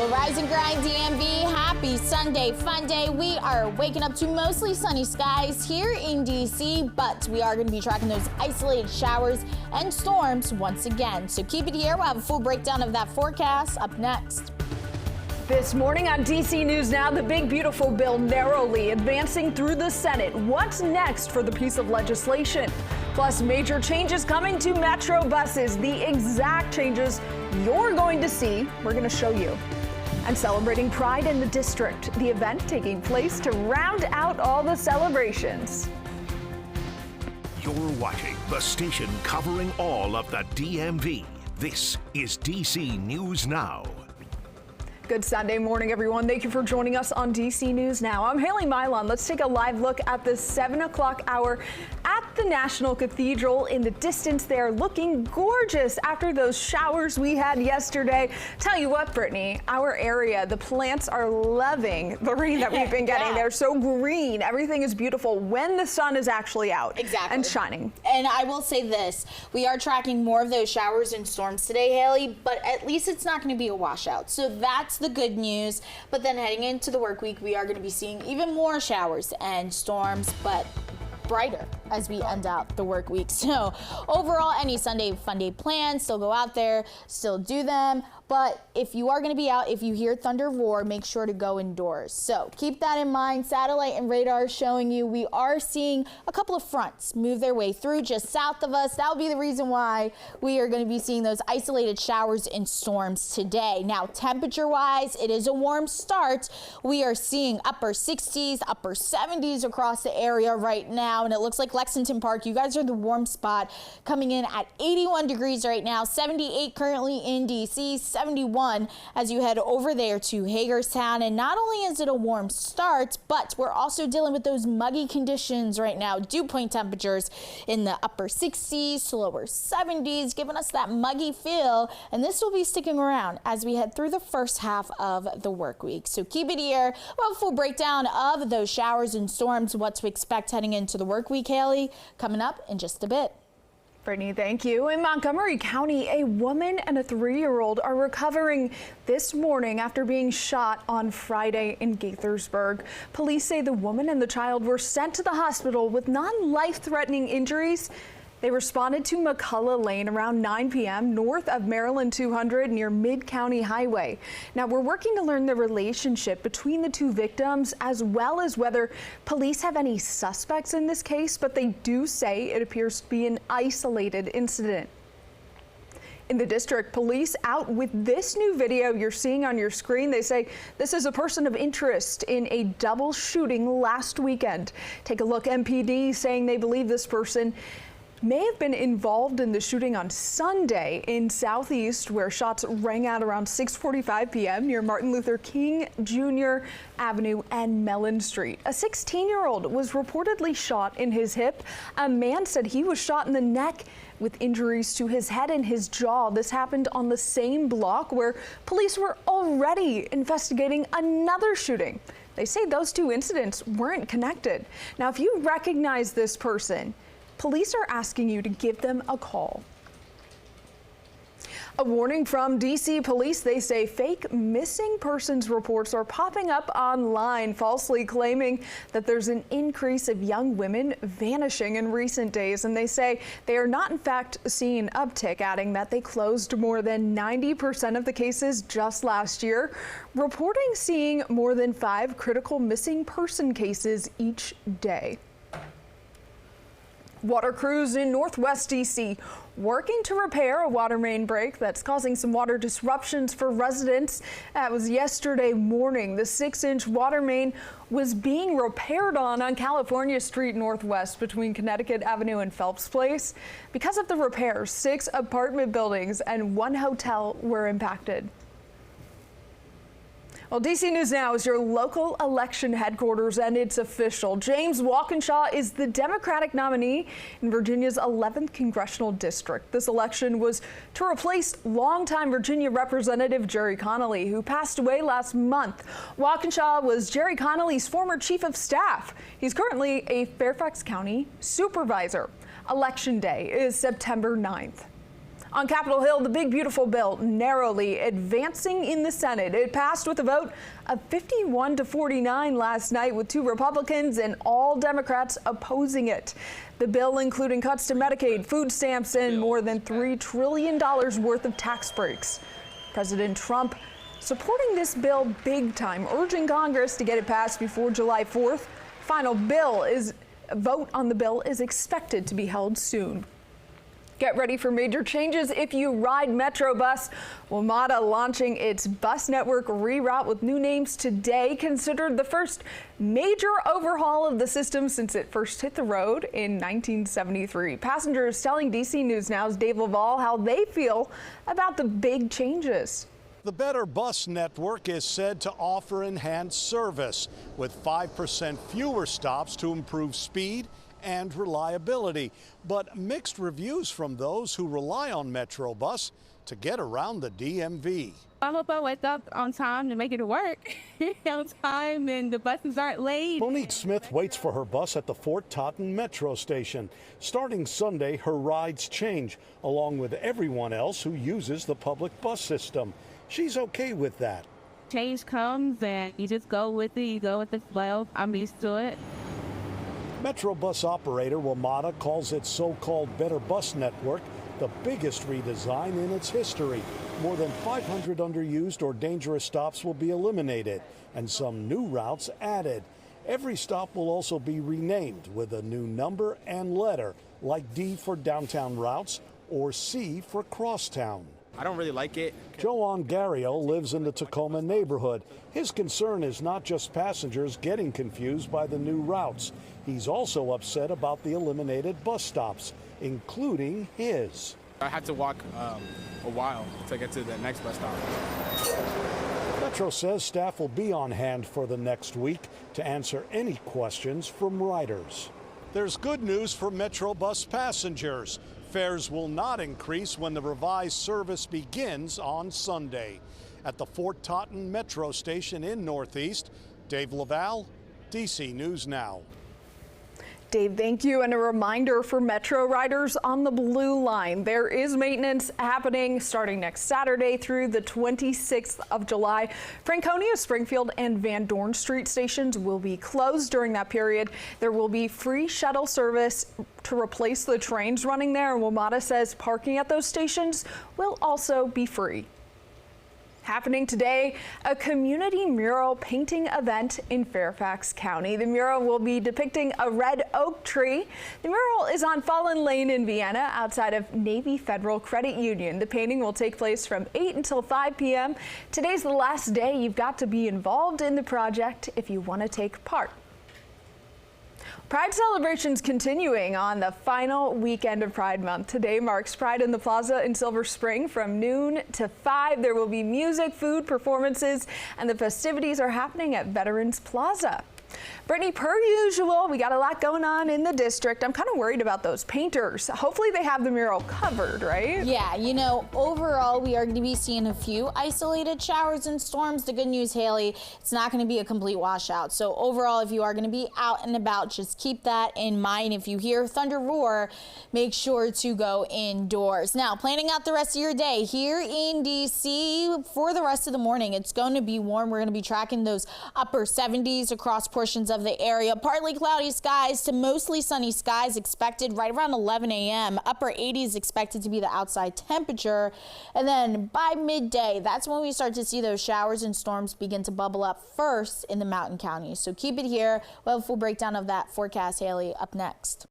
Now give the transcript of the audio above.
Well, Rise and Grind DMV, happy Sunday fun day. We are waking up to mostly sunny skies here in DC, but we are going to be tracking those isolated showers and storms once again. So keep it here. We'll have a full breakdown of that forecast up next. This morning on DC News Now, the big beautiful bill narrowly advancing through the Senate. What's next for the piece of legislation? Plus, major changes coming to Metro buses. The exact changes you're going to see, we're going to show you. And celebrating Pride in the District, the event taking place to round out all the celebrations. You're watching the station covering all of the DMV. This is DC News Now. Good Sunday morning, everyone. Thank you for joining us on DC News Now. I'm Haley Milan. Let's take a live look at the 7 o'clock hour at the National Cathedral. In the distance there, looking gorgeous after those showers we had yesterday. Tell you what, Brittany, our area, the plants are loving the rain that we've been getting. Yeah. They're so green. Everything is beautiful when the sun is actually out and shining. And I will say this, we are tracking more of those showers and storms today, Haley, but at least it's not going to be a washout. So that's the good news. But then heading into the work week, we are going to be seeing even more showers and storms, but brighter as we end out the work week. So overall, any Sunday fun day plans, still go out there, still do them. But if you are going to be out, if you hear thunder roar, make sure to go indoors. So keep that in mind. Satellite and radar showing you we are seeing a couple of fronts move their way through just south of us. That will be the reason why we are going to be seeing those isolated showers and storms today. Now, temperature-wise, it is a warm start. We are seeing upper 60s, upper 70s across the area right now. And it looks like Lexington Park, you guys are the warm spot, coming in at 81 degrees right now, 78 currently in DC, 71 as you head over there to Hagerstown. And not only is it a warm start, but we're also dealing with those muggy conditions right now. Dew point temperatures in the upper 60s to lower 70s, giving us that muggy feel. And this will be sticking around as we head through the first half of the work week. So keep it here. We'll have a full breakdown of those showers and storms, what to expect heading into the work week, Haley, coming up in just a bit. Brittany, thank you. In Montgomery County, a woman and a 3-year-old are recovering this morning after being shot on Friday in Gaithersburg. Police say the woman and the child were sent to the hospital with non-life-threatening injuries. They responded to McCullough Lane around 9 p.m. north of Maryland 200 near Mid-County Highway. Now, we're working to learn the relationship between the two victims as well as whether police have any suspects in this case, but they do say it appears to be an isolated incident. In the district, police out with this new video you're seeing on your screen. They say this is a person of interest in a double shooting last weekend. Take a look. MPD saying they believe this person may have been involved in the shooting on Sunday in Southeast, where shots rang out around 6:45 p.m. near Martin Luther King Jr. Avenue and Mellon Street. A 16-year-old was reportedly shot in his hip. A man said he was shot in the neck with injuries to his head and his jaw. This happened on the same block where police were already investigating another shooting. They say those two incidents weren't connected. Now, if you recognize this person, police are asking you to give them a call. A warning from DC police. They say fake missing persons reports are popping up online, falsely claiming that there's an increase of young women vanishing in recent days. And they say they are not in fact seeing an uptick, adding that they closed more than 90% of the cases just last year, reporting seeing more than 5 critical missing person cases each day. Water crews in Northwest DC working to repair a water main break that's causing some water disruptions for residents. That was yesterday morning. The 6-inch water main was being repaired on California Street Northwest between Connecticut Avenue and Phelps Place. Because of the repairs, 6 apartment buildings and 1 hotel were impacted. Well, DC News Now is your local election headquarters, and it's official. James Walkinshaw is the Democratic nominee in Virginia's 11th congressional district. This election was to replace longtime Virginia Representative Gerry Connolly, who passed away last month. Walkinshaw was Gerry Connolly's former chief of staff. He's currently a Fairfax County supervisor. Election day is September 9th. On Capitol Hill, the big beautiful bill narrowly advancing in the Senate. It passed with a vote of 51-49 last night, with 2 Republicans and all Democrats opposing it. The bill, including cuts to Medicaid, food stamps, and more than $3 trillion worth of tax breaks. President Trump supporting this bill big time, urging Congress to get it passed before July 4th. Vote on the bill is expected to be held soon. Get ready for major changes if you ride Metrobus. WMATA launching its bus network reroute with new names today, considered the first major overhaul of the system since it first hit the road in 1973. Passengers telling DC News Now's Dave Laval how they feel about the big changes. The Better Bus Network is said to offer enhanced service with 5% fewer stops to improve speed and reliability, but mixed reviews from those who rely on Metrobus to get around the DMV. I hope I wake up on time to make it to work on time and the buses aren't late. Monique Smith waits for her bus at the Fort Totten Metro Station. Starting Sunday, her rides change, along with everyone else who uses the public bus system. She's okay with that. Change comes and you just go with it, you go with the flow. I'm used to it. Metro bus operator WMATA calls its so-called Better Bus Network the biggest redesign in its history. More than 500 underused or dangerous stops will be eliminated and some new routes added. Every stop will also be renamed with a new number and letter, like D for downtown routes or C for crosstown. I don't really like it. Joe Ongario lives in the Tacoma neighborhood. His concern is not just passengers getting confused by the new routes. He's also upset about the eliminated bus stops, including his. I had to walk a while to get to the next bus stop. Metro says staff will be on hand for the next week to answer any questions from riders. There's good news for Metro bus passengers. Fares will not increase when the revised service begins on Sunday. At the Fort Totten Metro Station in Northeast, Dave Laval, DC News Now. Dave, thank you. And a reminder for Metro riders on the Blue Line. There is maintenance happening starting next Saturday through the 26th of July. Franconia, Springfield, and Van Dorn Street stations will be closed during that period. There will be free shuttle service to replace the trains running there. And WMATA says parking at those stations will also be free. Happening today, a community mural painting event in Fairfax County. The mural will be depicting a red oak tree. The mural is on Fallen Lane in Vienna outside of Navy Federal Credit Union. The painting will take place from 8 until 5 p.m. Today's the last day. You've got to be involved in the project if you want to take part. Pride celebrations continuing on the final weekend of Pride Month. Today marks Pride in the Plaza in Silver Spring from noon to 5. There will be music, food, performances, and the festivities are happening at Veterans Plaza. Brittany, per usual, we got a lot going on in the district. I'm kind of worried about those painters. Hopefully they have the mural covered, right? Yeah, you know, overall, we are going to be seeing a few isolated showers and storms. The good news, Haley, it's not going to be a complete washout. So overall, if you are going to be out and about, just keep that in mind. If you hear thunder roar, make sure to go indoors. Now, planning out the rest of your day here in DC for the rest of the morning, it's going to be warm. We're going to be tracking those upper 70s across portions of the area. Partly cloudy skies to mostly sunny skies expected right around 11 a.m. Upper 80s expected to be the outside temperature. And then by midday, that's when we start to see those showers and storms begin to bubble up first in the mountain counties. So keep it here. We'll have a full breakdown of that forecast, Haley, up next.